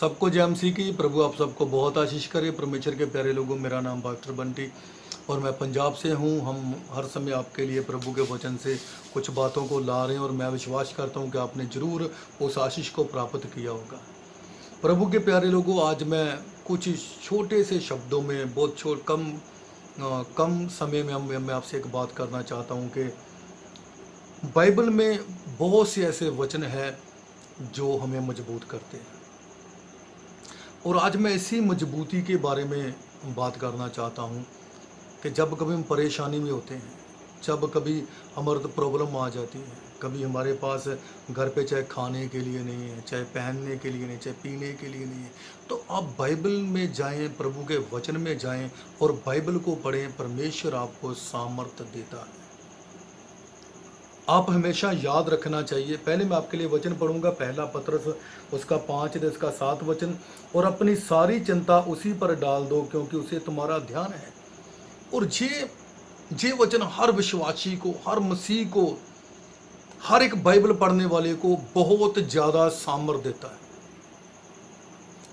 सबको जय मसीह की। प्रभु आप सबको बहुत आशीष करे। परमेश्वर के प्यारे लोगों, मेरा नाम पास्टर बंटी और मैं पंजाब से हूँ। हम हर समय आपके लिए प्रभु के वचन से कुछ बातों को ला रहे हैं और मैं विश्वास करता हूँ कि आपने ज़रूर उस आशीष को प्राप्त किया होगा। प्रभु के प्यारे लोगों, आज मैं कुछ छोटे से शब्दों में बहुत कम समय में मैं आपसे एक बात करना चाहता हूँ कि बाइबल में बहुत से ऐसे वचन हैं जो हमें मजबूत करते हैं। और आज मैं इसी मजबूती के बारे में बात करना चाहता हूँ कि जब कभी हम परेशानी में होते हैं, जब कभी हमारे प्रॉब्लम आ जाती है, कभी हमारे पास घर पे चाहे खाने के लिए नहीं है, चाहे पहनने के लिए नहीं, चाहे पीने के लिए नहीं है, तो आप बाइबल में जाएं, प्रभु के वचन में जाएं और बाइबल को पढ़ें। परमेश्वर आपको सामर्थ्य देता है। आप हमेशा याद रखना चाहिए। पहले मैं आपके लिए वचन पढ़ूंगा, पहला पत्रस उसका 5 इसका 7 वचन। और अपनी सारी चिंता उसी पर डाल दो क्योंकि उसे तुम्हारा ध्यान है। और ये वचन हर विश्वासी को, हर मसीह को, हर एक बाइबल पढ़ने वाले को बहुत ज्यादा सामर्थ्य देता है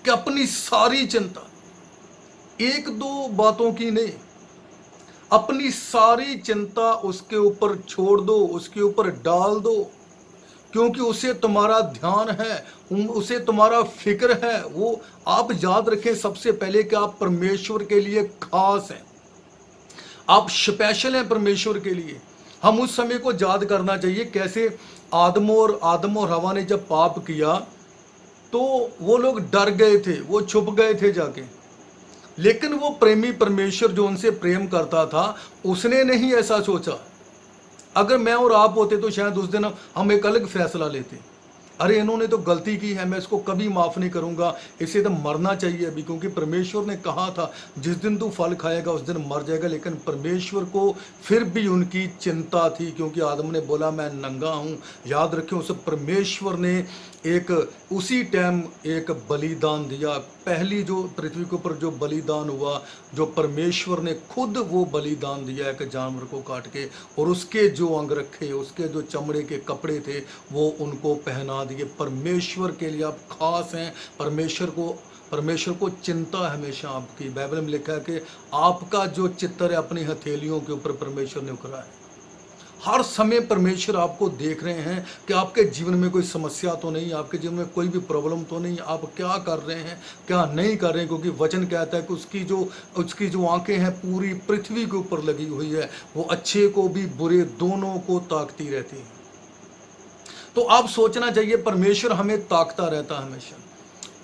कि अपनी सारी चिंता, एक दो बातों की नहीं, अपनी सारी चिंता उसके ऊपर छोड़ दो, उसके ऊपर डाल दो क्योंकि उसे तुम्हारा ध्यान है, उसे तुम्हारा फिक्र है। वो आप याद रखें सबसे पहले कि आप परमेश्वर के लिए खास हैं, आप स्पेशल हैं परमेश्वर के लिए। हम उस समय को याद करना चाहिए कैसे आदम और हवा ने जब पाप किया तो वो लोग डर गए थे, वो छुप गए थे जाके। लेकिन वो प्रेमी परमेश्वर जो उनसे प्रेम करता था, उसने नहीं ऐसा सोचा। अगर मैं और आप होते तो शायद उस दिन हम एक अलग फैसला लेते। अरे इन्होंने तो गलती की है, मैं इसको कभी माफ नहीं करूंगा, इसे तो मरना चाहिए अभी, क्योंकि परमेश्वर ने कहा था जिस दिन तू फल खाएगा उस दिन मर जाएगा। लेकिन परमेश्वर को फिर भी उनकी चिंता थी क्योंकि आदम ने बोला मैं नंगा हूं। याद रखें, उस परमेश्वर ने एक उसी टाइम एक बलिदान दिया। पहली जो पृथ्वी के ऊपर जो बलिदान हुआ, जो परमेश्वर ने खुद वो बलिदान दिया एक जानवर को काट के, और उसके जो अंग रखे, उसके जो चमड़े के कपड़े थे वो उनको पहना दिए। परमेश्वर के लिए आप खास हैं। परमेश्वर को चिंता हमेशा आपकी। बाइबल में लिखा है कि आपका जो चित्र है अपनी हथेलियों के ऊपर परमेश्वर ने उकरा है। हर समय परमेश्वर आपको देख रहे हैं कि आपके जीवन में कोई समस्या तो नहीं, आपके जीवन में कोई भी प्रॉब्लम तो नहीं, आप क्या कर रहे हैं क्या नहीं कर रहे हैं। क्योंकि वचन कहता है कि उसकी जो आंखें हैं पूरी पृथ्वी के ऊपर लगी हुई है, वो अच्छे को भी बुरे दोनों को ताकती रहती है। तो आप सोचना चाहिए परमेश्वर हमें ताकता रहता है हमेशा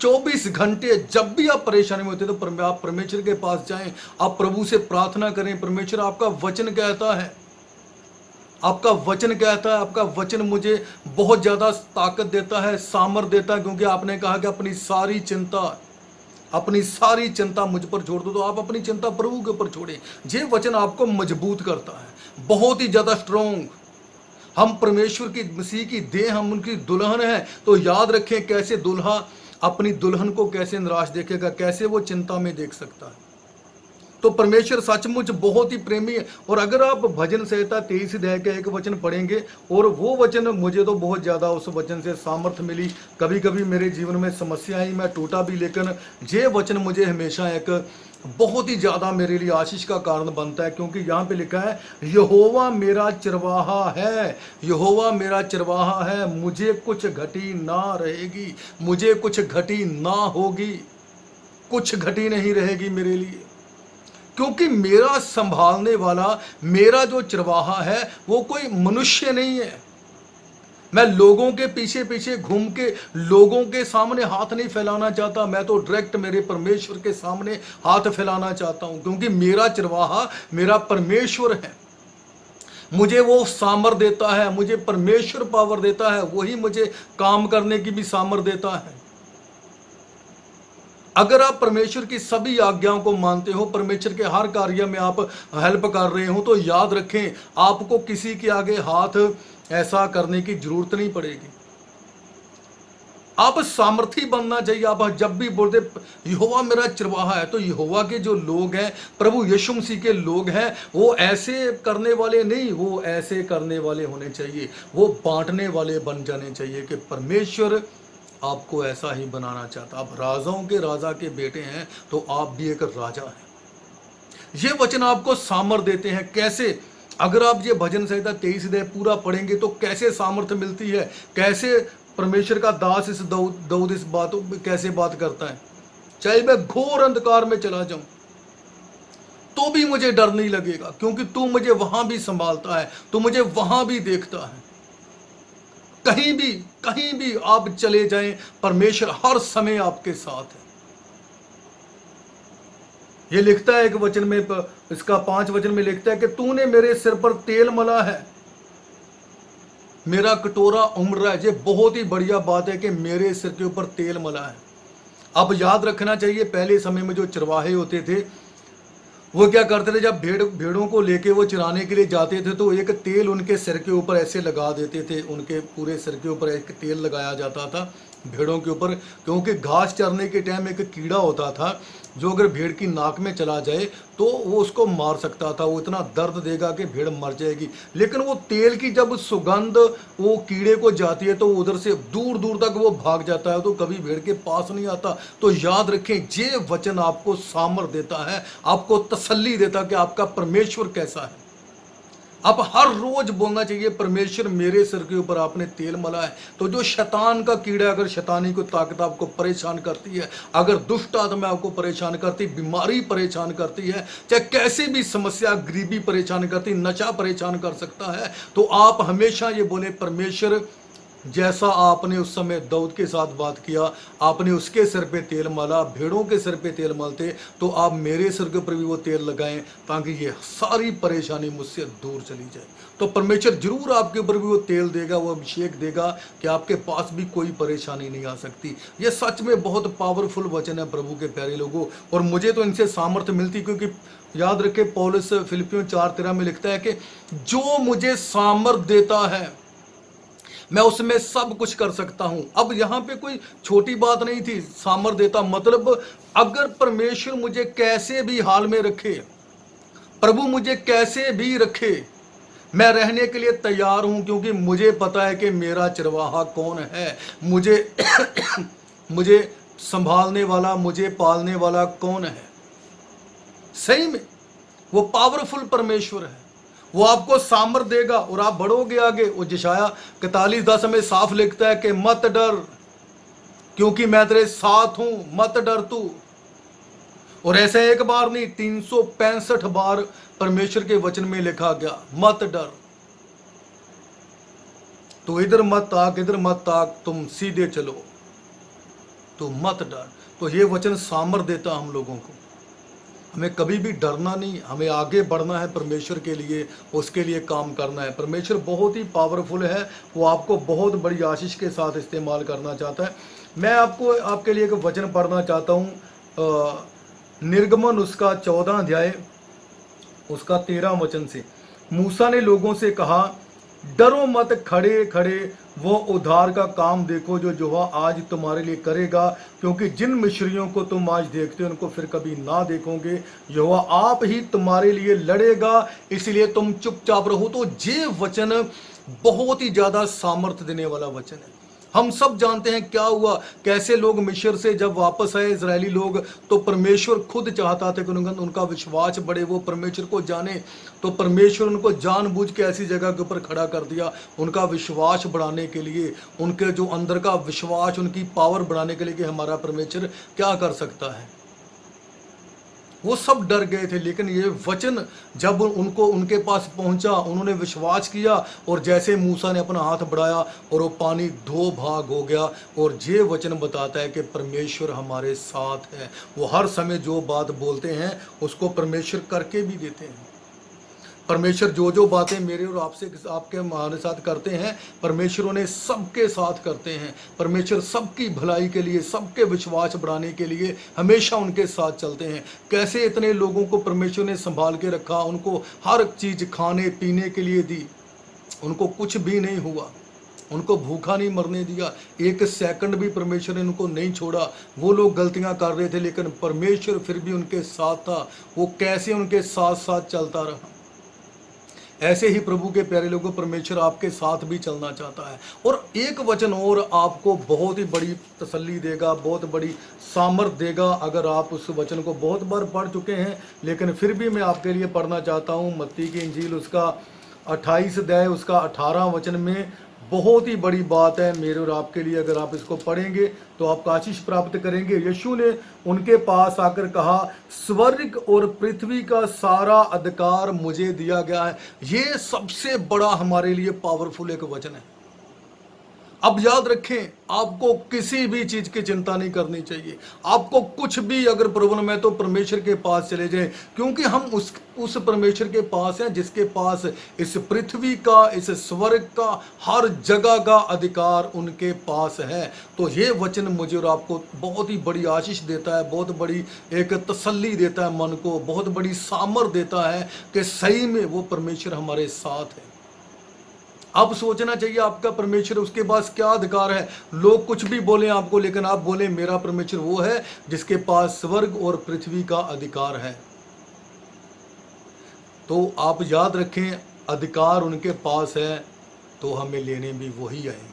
24 घंटे। जब भी आप परेशानी में होते तो आप परमेश्वर के पास जाएं, आप प्रभु से प्रार्थना करें। परमेश्वर आपका वचन कहता है, आपका वचन मुझे बहुत ज्यादा ताकत देता है, सामर्थ देता है, क्योंकि आपने कहा कि अपनी सारी चिंता मुझ पर छोड़ दो। तो आप अपनी चिंता प्रभु के ऊपर छोड़ें। ये वचन आपको मजबूत करता है, बहुत ही ज्यादा स्ट्रोंग। हम परमेश्वर की मसीह की देह, हम उनकी दुल्हन है। तो याद रखें कैसे दूल्हा अपनी दुल्हन को कैसे निराश देखेगा, कैसे वो चिंता में देख सकता है। तो परमेश्वर सचमुच बहुत ही प्रेमी है। और अगर आप भजन संहिता 23 अध्याय का एक वचन पढ़ेंगे, और वो वचन मुझे तो बहुत ज्यादा उस वचन से सामर्थ्य मिली। कभी कभी मेरे जीवन में समस्या आई, मैं टूटा भी, लेकिन ये वचन मुझे हमेशा एक बहुत ही ज्यादा मेरे लिए आशीष का कारण बनता है। क्योंकि यहाँ पे लिखा है यहोवा मेरा चरवाहा है, यहोवा मेरा चरवाहा है, मुझे कुछ घटी ना रहेगी, मुझे कुछ घटी ना होगी, कुछ घटी नहीं रहेगी मेरे लिए। क्योंकि मेरा संभालने वाला, मेरा जो चरवाहा है वो कोई मनुष्य नहीं है। मैं लोगों के पीछे पीछे घूम के लोगों के सामने हाथ नहीं फैलाना चाहता, मैं तो डायरेक्ट मेरे परमेश्वर के सामने हाथ फैलाना चाहता हूं। क्योंकि मेरा चरवाहा मेरा परमेश्वर है। मुझे वो सामर्थ देता है, मुझे परमेश्वर पावर देता है, वही मुझे काम करने की भी सामर्थ देता है। अगर आप परमेश्वर की सभी आज्ञाओं को मानते हो, परमेश्वर के हर कार्य में आप हेल्प कर रहे हो, तो याद रखें आपको किसी के आगे हाथ ऐसा करने की जरूरत नहीं पड़ेगी। आप सामर्थी बनना चाहिए। आप जब भी बोलते यहोवा मेरा चरवाहा है, तो यहोवा के जो लोग हैं, प्रभु यीशु मसीह के लोग हैं, वो ऐसे करने वाले नहीं, वो ऐसे करने वाले होने चाहिए, वो बांटने वाले बन जाने चाहिए कि परमेश्वर आपको ऐसा ही बनाना चाहता। आप राजाओं के राजा के बेटे हैं, तो आप भी एक राजा हैं। ये वचन आपको सामर्थ देते हैं। कैसे? अगर आप ये भजन संहिता 23 अध्याय पूरा पढ़ेंगे तो कैसे सामर्थ्य मिलती है, कैसे परमेश्वर का दास इस दाऊद इस बातों कैसे बात करता है। चाहे मैं घोर अंधकार में चला जाऊं तो भी मुझे डर नहीं लगेगा, क्योंकि तू मुझे वहां भी संभालता है, तू मुझे वहां भी देखता है। कहीं भी आप चले जाएं, परमेश्वर हर समय आपके साथ है। ये लिखता है एक वचन में, इसका 5 वचन में लिखता है कि तूने मेरे सिर पर तेल मला है, मेरा कटोरा उमड़ रहा है। ये बहुत ही बढ़िया बात है कि मेरे सिर के ऊपर तेल मला है। अब याद रखना चाहिए, पहले समय में जो चरवाहे होते थे वो क्या करते थे, जब भेड़ों को लेके वो चराने के लिए जाते थे तो एक तेल उनके सिर के ऊपर ऐसे लगा देते थे। उनके पूरे सिर के ऊपर एक तेल लगाया जाता था भेड़ों के ऊपर, क्योंकि घास चरने के टाइम एक कीड़ा होता था जो अगर भेड़ की नाक में चला जाए तो वो उसको मार सकता था। वो इतना दर्द देगा कि भेड़ मर जाएगी। लेकिन वो तेल की जब सुगंध वो कीड़े को जाती है तो उधर से दूर दूर तक वो भाग जाता है, तो कभी भेड़ के पास नहीं आता। तो याद रखें, ये वचन आपको सामर्थ देता है, आपको तसल्ली देता है कि आपका परमेश्वर कैसा है। अब हर रोज बोलना चाहिए, परमेश्वर मेरे सिर के ऊपर आपने तेल मला है। तो जो शैतान का कीड़ा, अगर शैतानी को ताकत आपको परेशान करती है, अगर दुष्ट आत्मा आपको परेशान करती, बीमारी परेशान करती है, चाहे कैसी भी समस्या, गरीबी परेशान करती, नशा परेशान कर सकता है, तो आप हमेशा ये बोले, परमेश्वर जैसा आपने उस समय दाऊद के साथ बात किया, आपने उसके सिर पे तेल माला, भेड़ों के सिर पे तेल मलते, तो आप मेरे सिर के ऊपर भी वो तेल लगाएं, ताकि ये सारी परेशानी मुझसे दूर चली जाए। तो परमेश्वर जरूर आपके ऊपर भी वो तेल देगा, वो अभिषेक देगा कि आपके पास भी कोई परेशानी नहीं आ सकती। ये सच में बहुत पावरफुल वचन है प्रभु के प्यारे लोगों, और मुझे तो इनसे सामर्थ्य मिलती, क्योंकि याद रखे पौलुस फिलिपियों 4:13 में लिखता है कि जो मुझे सामर्थ देता है मैं उसमें सब कुछ कर सकता हूं। अब यहां पे कोई छोटी बात नहीं थी, सामर्थ देता मतलब अगर परमेश्वर मुझे कैसे भी हाल में रखे, प्रभु मुझे कैसे भी रखे, मैं रहने के लिए तैयार हूं, क्योंकि मुझे पता है कि मेरा चरवाहा कौन है, मुझे मुझे संभालने वाला, मुझे पालने वाला कौन है। सही में वो पावरफुल परमेश्वर है, वो आपको सामर्थ देगा और आप बढ़ोगे आगे। वो यशायाह 41:10 में साफ लिखता है कि मत डर, क्योंकि मैं तेरे साथ हूं, मत डर तू। और ऐसे एक बार नहीं, 365 बार परमेश्वर के वचन में लिखा गया, मत डर, तो इधर मत ताक, इधर मत ताक, तुम सीधे चलो, तो मत डर। तो ये वचन सामर्थ देता हम लोगों को, हमें कभी भी डरना नहीं, हमें आगे बढ़ना है परमेश्वर के लिए, उसके लिए काम करना है। परमेश्वर बहुत ही पावरफुल है, वो आपको बहुत बड़ी आशीष के साथ इस्तेमाल करना चाहता है। मैं आपके लिए एक वचन पढ़ना चाहता हूँ, निर्गमन उसका 14 अध्याय उसका 13 वचन से। मूसा ने लोगों से कहा, डरो मत, खड़े खड़े वो उद्धार का काम देखो जो यहोवा आज तुम्हारे लिए करेगा, क्योंकि जिन मिस्रियों को तुम आज देखते हो उनको फिर कभी ना देखोगे। यहोवा आप ही तुम्हारे लिए लड़ेगा, इसलिए तुम चुपचाप रहो। तो ये वचन बहुत ही ज्यादा सामर्थ्य देने वाला वचन है। हम सब जानते हैं क्या हुआ, कैसे लोग मिस्र से जब वापस आए इजरायली लोग, तो परमेश्वर खुद चाहता था कि उनका विश्वास बढ़े, वो परमेश्वर को जाने। तो परमेश्वर उनको जानबूझ के ऐसी जगह के ऊपर खड़ा कर दिया, उनका विश्वास बढ़ाने के लिए, उनके जो अंदर का विश्वास, उनकी पावर बढ़ाने के लिए कि हमारा परमेश्वर क्या कर सकता है। वो सब डर गए थे, लेकिन ये वचन जब उनके पास पहुंचा, उन्होंने विश्वास किया, और जैसे मूसा ने अपना हाथ बढ़ाया और वो पानी 2 भाग हो गया। और ये वचन बताता है कि परमेश्वर हमारे साथ है, वो हर समय जो बात बोलते हैं उसको परमेश्वर करके भी देते हैं। परमेश्वर जो बातें मेरे और आपके हमारे साथ करते हैं, परमेश्वर उन्हें सबके साथ करते हैं। परमेश्वर सबकी भलाई के लिए, सबके विश्वास बढ़ाने के लिए हमेशा उनके साथ चलते हैं। कैसे इतने लोगों को परमेश्वर ने संभाल के रखा, उनको हर चीज़ खाने पीने के लिए दी, उनको कुछ भी नहीं हुआ, उनको भूखा नहीं मरने दिया, एक सेकंड भी परमेश्वर ने उनको नहीं छोड़ा। वो लोग गलतियां कर रहे थे, लेकिन परमेश्वर फिर भी उनके साथ था। वो कैसे उनके साथ साथ चलता रहा। ऐसे ही प्रभु के प्यारे लोगों, परमेश्वर आपके साथ भी चलना चाहता है। और एक वचन और आपको बहुत ही बड़ी तसल्ली देगा, बहुत बड़ी सामर्थ देगा। अगर आप उस वचन को बहुत बार पढ़ चुके हैं, लेकिन फिर भी मैं आपके लिए पढ़ना चाहता हूँ। मत्ती की इंजील उसका 28 अध्याय उसका 18 वचन में बहुत ही बड़ी बात है मेरे और आपके लिए। अगर आप इसको पढ़ेंगे तो आप आशीष प्राप्त करेंगे। यीशु ने उनके पास आकर कहा, स्वर्ग और पृथ्वी का सारा अधिकार मुझे दिया गया है। ये सबसे बड़ा हमारे लिए पावरफुल एक वचन है। अब याद रखें, आपको किसी भी चीज की चिंता नहीं करनी चाहिए। आपको कुछ भी अगर प्रॉब्लम है तो परमेश्वर के पास चले जाएं, क्योंकि हम उस परमेश्वर के पास हैं जिसके पास इस पृथ्वी का, इस स्वर्ग का, हर जगह का अधिकार उनके पास है। तो ये वचन मुझे और आपको बहुत ही बड़ी आशीष देता है, बहुत बड़ी एक तसल्ली देता है मन को, बहुत बड़ी सामर्थ देता है कि सही में वो परमेश्वर हमारे साथ है। अब सोचना चाहिए आपका परमेश्वर, उसके पास क्या अधिकार है। लोग कुछ भी बोले आपको, लेकिन आप बोले मेरा परमेश्वर वो है जिसके पास स्वर्ग और पृथ्वी का अधिकार है। तो आप याद रखें, अधिकार उनके पास है तो हमें लेने भी वही आएंगे,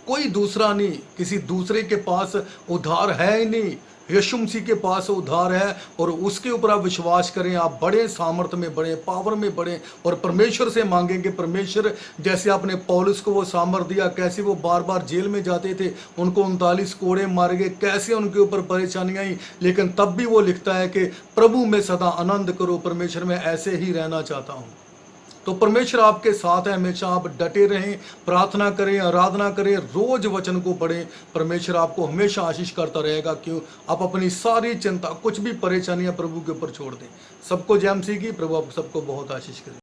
कोई दूसरा नहीं। किसी दूसरे के पास उद्धार है ही नहीं, यीशु मसीह के पास उद्धार है। और उसके ऊपर आप विश्वास करें, आप बड़े सामर्थ्य में बढ़े, पावर में बढ़े और परमेश्वर से मांगेंगे। परमेश्वर जैसे आपने पौलुस को वो सामर्थ्य दिया, कैसे वो बार बार जेल में जाते थे, उनको 39 कोड़े मारे गए, कैसे उनके ऊपर परेशानियां आई, लेकिन तब भी वो लिखता है कि प्रभु में सदा आनंद करो, परमेश्वर में ऐसे ही रहना चाहता हूँ। तो परमेश्वर आपके साथ है, हमेशा आप डटे रहें, प्रार्थना करें, आराधना करें, रोज वचन को पढ़ें। परमेश्वर आपको हमेशा आशीष करता रहेगा। क्यों? आप अपनी सारी चिंता, कुछ भी परेशानियां प्रभु के ऊपर छोड़ दें। सबको जय मसीह की। प्रभु आप सबको बहुत आशीष करें।